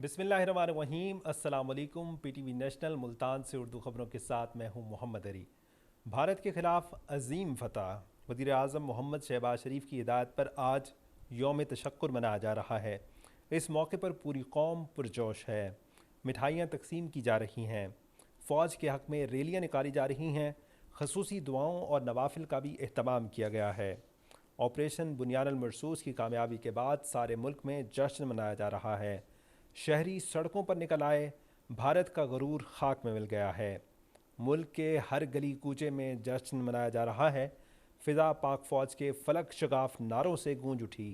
बिस्मिल्लाहिर्रहमानिर्रहीम। अस्सलाम वालेकुम। पीटीवी नेशनल मुल्तान से उर्दू ख़बरों के साथ मैं हूं मोहम्मद अली। भारत के ख़िलाफ़ अजीम फ़तह, वज़ीर आज़म मोहम्मद शहबाज शरीफ की हिदायत पर आज यौम तशक्कुर मनाया जा रहा है। इस मौके पर पूरी कौम पुरजोश है। मिठाइयाँ तकसीम की जा रही हैं, फ़ौज के हक़ में रैलियाँ निकाली जा रही हैं, खसूसी दुआओं और नवाफिल का भी अहतमाम किया गया है। ऑपरेशन बुनियानुल मरसूस की कामयाबी के बाद सारे मुल्क में जश्न मनाया जा रहा है। शहरी सड़कों पर निकल आए, भारत का गरूर खाक में मिल गया है। मुल्क के हर गली कूचे में जश्न मनाया जा रहा है। फ़िज़ा पाक फ़ौज के फलक शगाफ नारों से गूंज उठी,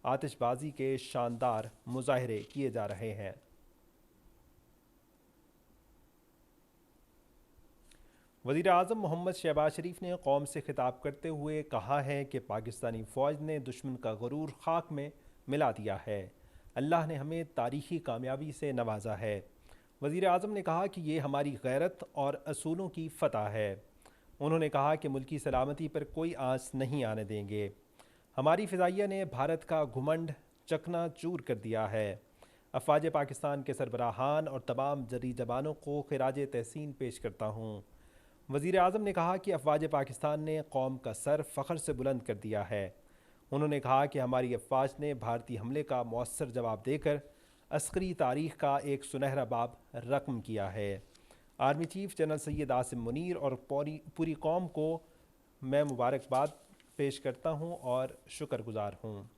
आतिशबाजी के शानदार मुजाहरे किए जा रहे हैं। वज़ीर आज़म मोहम्मद शहबाज शरीफ ने कौम से खिताब करते हुए कहा है कि पाकिस्तानी फ़ौज ने दुश्मन का गरूर खाक में मिला दिया है। अल्लाह ने हमें तारीख़ी कामयाबी से नवाजा है। वज़ीर आज़म ने कहा कि ये हमारी गैरत और असूलों की फ़तह है। उन्होंने कहा कि मुल्की सलामती पर कोई आँच नहीं आने देंगे। हमारी फ़िज़ाइया ने भारत का घुमंड चकना चूर कर दिया है। अफ़वाज पाकिस्तान के सरबराहान और तमाम जरी जबानों को खिराज तहसीन पेश करता हूँ। वज़ीर आज़म ने कहा कि अफ़वाज पाकिस्तान ने कौम का सर फ़ख्र से बुलंद कर दिया है। उन्होंने कहा कि हमारी अफ़वाज ने भारतीय हमले का मौसर जवाब देकर अस्करी तारीख़ का एक सुनहरा बाब रकम किया है। Army chief general Syed Asim Munir और पूरी कौम को मैं मुबारकबाद पेश करता हूँ और शुक्रगुज़ार हूँ।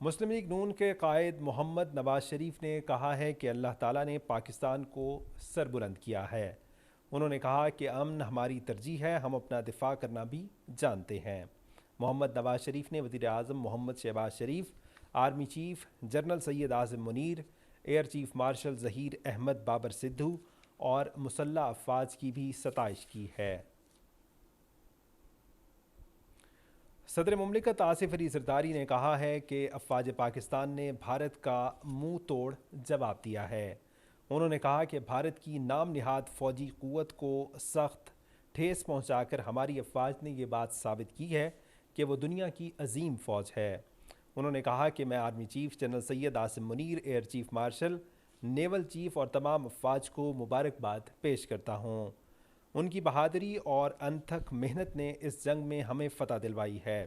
मुस्लिम लीग नून के कायद मोहम्मद नवाज शरीफ ने कहा है कि अल्लाह ताला ने पाकिस्तान को सरबुलंद किया है। उन्होंने कहा कि अमन हमारी तरजीह है, हम अपना दिफा करना भी जानते हैं। मोहम्मद नवाज शरीफ ने वज़ीर आज़म Muhammad Shehbaz Sharif, army chief general Syed Asim Munir, air chief marshal Zaheer Ahmed Babar Sidhu और मुसल्लह अफ़वाज की भी सताइश की है। सदर मुमलिकत आसिफ अली ज़रदारी ने कहा है कि अफ़वाज पाकिस्तान ने भारत का मुंह तोड़ जवाब दिया है। उन्होंने कहा कि भारत की नाम निहाद फ़ौजी क़ुव्वत को सख्त ठेस पहुँचाकर हमारी अफ़वाज ने ये बात साबित की है कि वो दुनिया की अजीम फ़ौज है। उन्होंने कहा कि मैं army chief general Syed Asim Munir, air chief marshal, naval chief और तमाम अफ़वाज को मुबारकबाद पेश करता हूँ। उनकी बहादुरी और अनथक मेहनत ने इस जंग में हमें फ़तह दिलवाई है।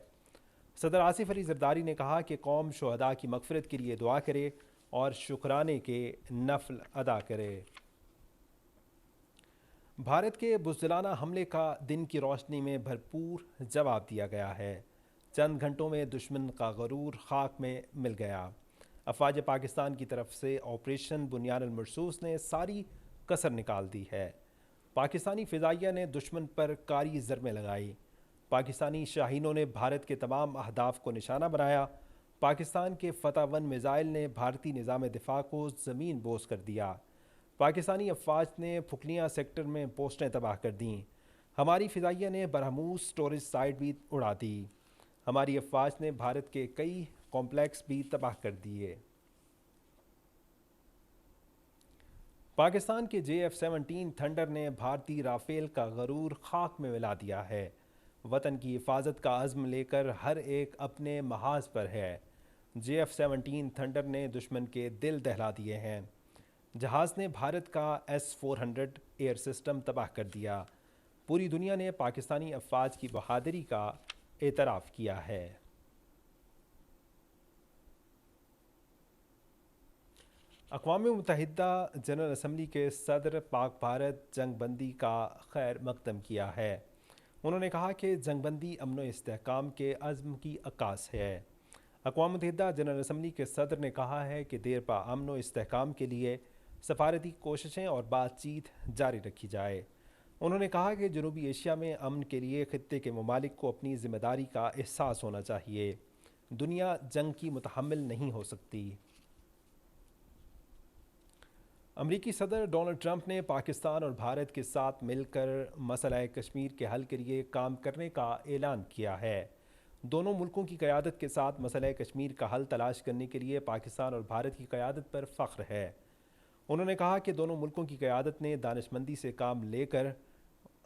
सदर आसिफ अली ज़रदारी ने कहा कि कौम शुहदा की मग़फ़िरत के लिए दुआ करे और शुक्राने के नफ़ल अदा करे। भारत के बुज़दिलाना हमले का दिन की रोशनी में भरपूर जवाब दिया गया है। चंद घंटों में दुश्मन का गरूर खाक में मिल गया। अफ़वाज पाकिस्तान की तरफ से ऑपरेशन बुनियानुल मरसूस ने सारी कसर निकाल दी है। पाकिस्तानी फ़िज़ाइया ने दुश्मन पर कारी ज़रमें लगाई। पाकिस्तानी शाहीनों ने भारत के तमाम अहदाफ को निशाना बनाया। पाकिस्तान के फ़तह 1 मिज़ाइल ने भारतीय निज़ाम दिफा को ज़मीन बोस कर दिया। पाकिस्तानी अफ़वाज ने फुकलियाँ सेक्टर में पोस्टें तबाह कर दीं। हमारी फ़िज़ाइया ने बरहमूस स्टोरेज साइट भी उड़ा दी। हमारी अफ़वाज ने भारत के कई कॉम्प्लेक्स भी तबाह कर दिए। पाकिस्तान के JF-17 थंडर ने भारतीय राफेल का गरूर खाक में मिला दिया है। वतन की हिफाजत का अज़्म लेकर हर एक अपने महाज पर है। JF-17 थंडर ने दुश्मन के दिल दहला दिए हैं। जहाज़ ने भारत का S-400 एयर सिस्टम तबाह कर दिया। पूरी दुनिया ने पाकिस्तानी अफ़वाज की बहादुरी का एतराफ़ किया है। अक़वाम मुत्तहिदा जनरल असम्बली के सदर पाक भारत जंग बंदी का खैर मकदम किया है। उन्होंने कहा कि जंग बंदी अमन व इस्तेहकाम के अज़्म की अक्कास है। अक़वाम मुत्तहिदा जनरल असम्बली के सदर ने कहा है कि देरपा अमन व इस्तेहकाम के लिए सफारती कोशिशें और बातचीत जारी रखी जाए। उन्होंने कहा कि जनूबी एशिया में अमन के लिए खित्ते के ममालिक को अपनी ज़िम्मेदारी का एहसास होना चाहिए। दुनिया जंग की मुतहम्मिल नहीं हो सकती। अमरीकी सदर डोनाल्ड ट्रंप ने पाकिस्तान और भारत के साथ मिलकर मसला कश्मीर के हल के लिए काम करने का ऐलान किया है। दोनों मुल्कों की क़यादत के साथ मसला कश्मीर का हल तलाश करने के लिए पाकिस्तान और भारत की क़यादत पर फ़ख्र है। उन्होंने कहा कि दोनों मुल्कों की क़यादत ने दानिशमंदी से काम लेकर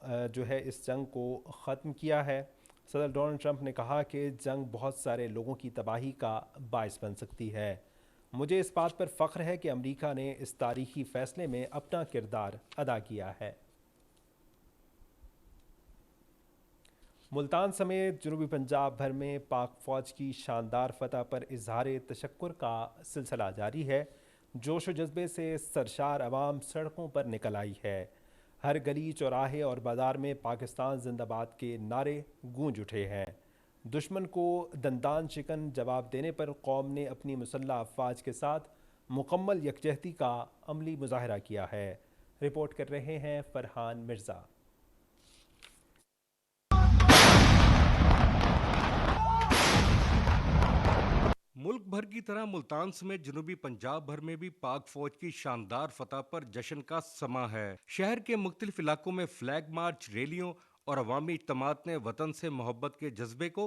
जो है इस जंग को ख़त्म किया है। सदर डोनाल्ड ट्रंप ने कहा कि जंग बहुत सारे लोगों की तबाही का बायस बन सकती है। मुझे इस बात पर फ़ख्र है कि अमेरिका ने इस तारीखी फ़ैसले में अपना किरदार अदा किया है। मुल्तान समेत जनूबी पंजाब भर में पाक फ़ौज की शानदार फतह पर इजहार तशक्कुर का सिलसिला जारी है। जोश व जज्बे से सरशार अवाम सड़कों पर निकल आई है। हर गली चौराहे और बाज़ार में पाकिस्तान जिंदाबाद के नारे गूंज उठे हैं। दुश्मन को दंदान शिकन जवाब देने पर कौम ने अपनी मुसल्लह अफवाज के साथ मुकम्मल यकजहती का अमली मुजाहरा किया है। रिपोर्ट कर रहे हैं फरहान मिर्ज़ा। मुल्क भर की तरह मुल्तान समेत जनूबी पंजाब भर में भी पाक फौज की शानदार फतह पर जश्न का समा है। शहर के मुख्तलिफ इलाकों में फ्लैग मार्च, रैलियों और अवामी इज्तिमात ने वतन से मोहब्बत के जज्बे को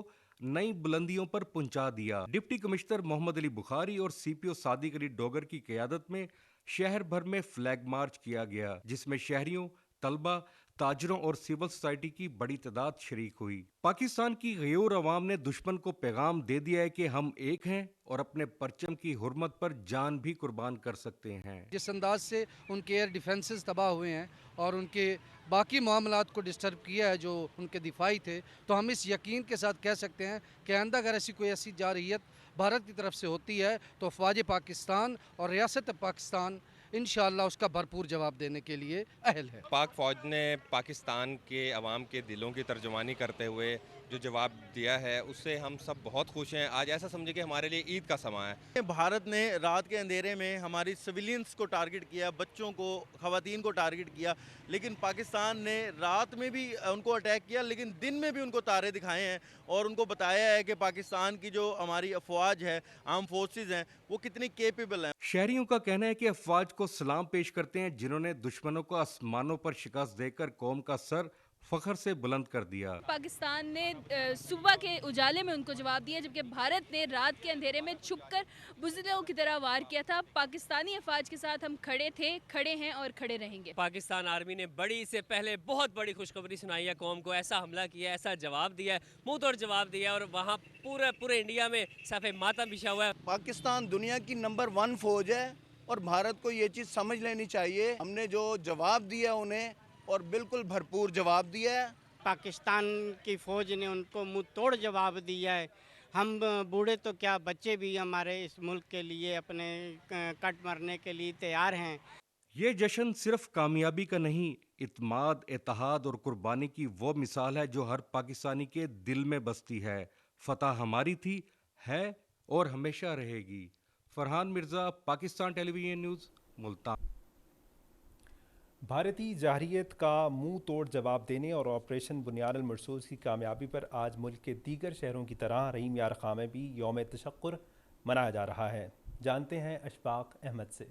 नई बुलंदियों पर पहुंचा दिया। डिप्टी कमिश्नर मोहम्मद अली बुखारी और CPO सादिक अली डोगर की क़यादत में शहर भर में फ्लैग मार्च किया गया, जिसमें शहरियों, तलबा, ताजरों और सिविल सोसाइटी की बड़ी तादाद शरीक हुई। पाकिस्तान की गयूर अवाम ने दुश्मन को पैगाम दे दिया है कि हम एक हैं और अपने परचम की हुर्मत पर जान भी कुर्बान कर सकते हैं। जिस अंदाज से उनके एयर डिफेंसेस तबाह हुए हैं और उनके बाकी मामलात को डिस्टर्ब किया है जो उनके दिफाई थे, तो हम इस यकीन के साथ कह सकते हैं कि आइंदा अगर ऐसी जारहियत भारत की तरफ से होती है तो अफवाज पाकिस्तान और रियासत पाकिस्तान इंशाअल्लाह उसका भरपूर जवाब देने के लिए अहल है। पाक फ़ौज ने पाकिस्तान के अवाम के दिलों की तर्जुमानी करते हुए जो जवाब दिया है उससे हम सब बहुत खुश हैं। आज ऐसा समझे कि हमारे लिए ईद का समय है। भारत ने रात के अंधेरे में हमारी सिविलियंस को टारगेट किया, बच्चों को, ख़वातीन को टारगेट किया, लेकिन पाकिस्तान ने रात में भी उनको अटैक किया, लेकिन दिन में भी उनको तारे दिखाए हैं और उनको बताया है कि पाकिस्तान की जो हमारी अफवाज है, आर्म फोर्सेस हैं, वो कितनी केपेबल हैं। शहरियों का कहना है कि अफवाज को सलाम पेश करते हैं जिन्होंने दुश्मनों को आसमानों पर शिकस्त देकर कौम का सर फख्र से बुलंद कर दिया। पाकिस्तान ने सुबह के उजाले में उनको जवाब दिया, जबकि भारत ने रात के अंधेरे में छुपकर बुज़दिलों की तरह वार किया था। पाकिस्तानी अफवाज के साथ हम खड़े थे, खड़े हैं और खड़े रहेंगे। पाकिस्तान आर्मी ने बड़ी से पहले बहुत बड़ी खुशखबरी सुनाई है कौम को, ऐसा हमला किया, ऐसा जवाब दिया है, मुंह तोड़ जवाब दिया और वहाँ पूरे इंडिया में सफ़े मातम बिछा हुआ है। पाकिस्तान दुनिया की नंबर 1 फौज है और भारत को ये चीज़ समझ लेनी चाहिए। हमने जो जवाब दिया उन्हें और बिल्कुल भरपूर जवाब दिया है। पाकिस्तान की फ़ौज ने उनको मुंह तोड़ जवाब दिया है। हम बूढ़े तो क्या, बच्चे भी हमारे इस मुल्क के लिए अपने कट मरने के लिए तैयार हैं। ये जश्न सिर्फ कामयाबी का नहीं, इत्माद, इत्तेहाद और कुर्बानी की वो मिसाल है जो हर पाकिस्तानी के दिल में बसती है। फतह हमारी थी, है और हमेशा रहेगी। Farhan Mirza, Pakistan television news, Multan. भारतीय जारहियत का मुंह तोड़ जवाब देने और ऑपरेशन बुनियानुल मरसूस की कामयाबी पर आज मुल्क के दीगर शहरों की तरह रहीम यार खां में भी यौम तशक्कुर मनाया जा रहा है। जानते हैं अशफाक अहमद से।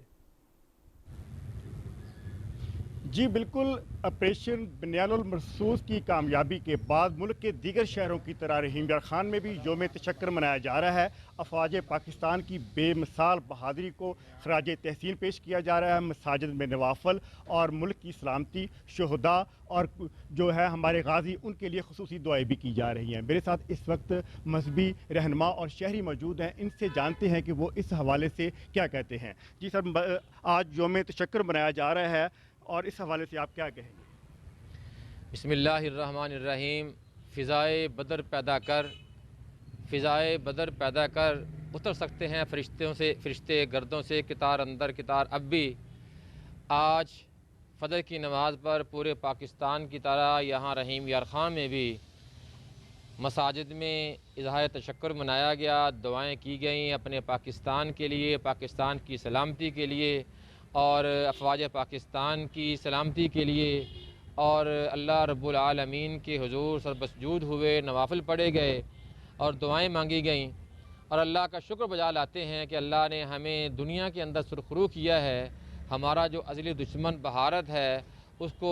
जी बिल्कुल, ऑपरेशन बुनियानुल मरसूस की कामयाबी के बाद मुल्क के दीगर शहरों की तरह रहीम यार खान में भी यौम तशक्कुर मनाया जा रहा है। अफवाज पाकिस्तान की बेमिसाल बहादुरी को खराज तहसीन पेश किया जा रहा है। मसाजिद में नवाफल और मुल्क की सलामती, शहदा और जो है हमारे गाजी, उनके लिए खुसूसी दुआएं भी की जा रही हैं। मेरे साथ इस वक्त मजहबी रहनुमा और शहरी मौजूद हैं, इनसे जानते हैं कि वो इस हवाले से क्या कहते हैं। जी सर, आज यौम तशक्कुर मनाया जा रहा है और इस हवाले से आप क्या कहेंगे? बिस्मिल्लाहिर्रहमानिर्रहीम। फ़िज़ाए बदर पैदा कर, फ़िज़ाए बदर पैदा कर, उतर सकते हैं फरिश्ते गर्दों से कितार अंदर कितार अब भी। आज फजर की नमाज़ पर पूरे पाकिस्तान की तरह यहाँ रहीम यार खां में भी मसाजिद में इज़हार तशक्कुर मनाया गया, दुआएं की गईं अपने पाकिस्तान के लिए, पाकिस्तान की सलामती के लिए और अफवाज पाकिस्तान की सलामती के लिए। और अल्लाह रब्बुल आलमीन के हुजूर सरबसजूद हुए, नवाफिल पढ़े गए और दुआएं मांगी गईं और अल्लाह का शुक्र बजा लाते हैं कि अल्लाह ने हमें दुनिया के अंदर सुरखरू किया है। हमारा जो अज़ली दुश्मन भारत है उसको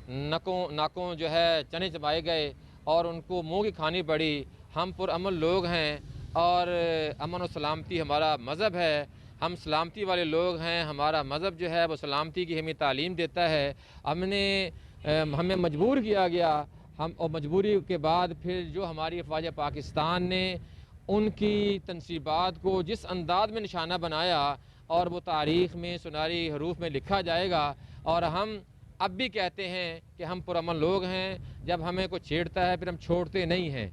नाकों जो है चने चबाए गए और उनको मुँह की खानी पड़ी। हम पुरअमन लोग हैं और अमन और सलामती हमारा मज़हब है, हम सलामती वाले लोग हैं। हमारा मज़हब जो है वो सलामती की हमें तालीम देता है। हमें मजबूर किया गया, हम और मजबूरी के बाद फिर जो हमारी अफवाज पाकिस्तान ने उनकी तनसीबात को जिस अंदाज में निशाना बनाया और वो तारीख़ में सुनहरी हरूफ में लिखा जाएगा। और हम अब भी कहते हैं कि हम पुरअमन लोग हैं, जब हमें कोई छेड़ता है फिर हम छोड़ते नहीं हैं।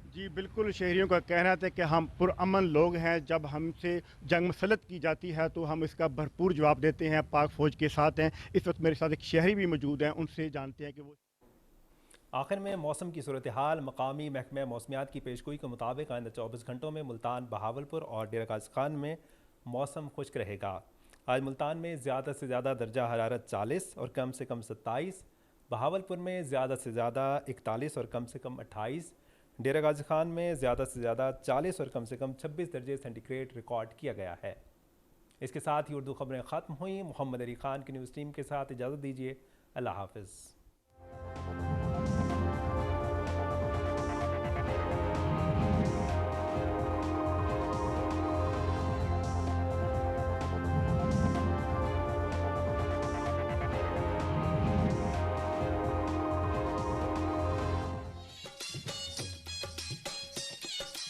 जी बिल्कुल, शहरियों का कहना था कि हम पुरअमन लोग हैं, जब हमसे जंग मसलत की जाती है तो हम इसका भरपूर जवाब देते हैं। पाक फ़ौज के साथ हैं, इस वक्त मेरे साथ एक शहरी भी मौजूद हैं, उनसे जानते हैं कि वो। आखिर में मौसम की सूरत हाल। मकामी महकमा मौसमियात की पेशगोई के मुताबिक आइंदा 24 घंटों में मुल्तान, बहावलपुर और डेरा गाज़ी खान में मौसम खुश्क रहेगा। आज मुल्तान में ज़्यादा से ज़्यादा दर्जा हरारत 40 और कम से कम 27, बहावलपुर में ज़्यादा से ज़्यादा 41 और कम से कम 28, डेरा गाज़ी खान में ज़्यादा से ज़्यादा 40 और कम से कम 26 दर्जे सेंटीग्रेड रिकॉर्ड किया गया है। इसके साथ ही उर्दू खबरें ख़त्म हुई। मोहम्मद अली ख़ान की न्यूज़ टीम के साथ इजाज़त दीजिए। अल्लाह हाफ़िज़।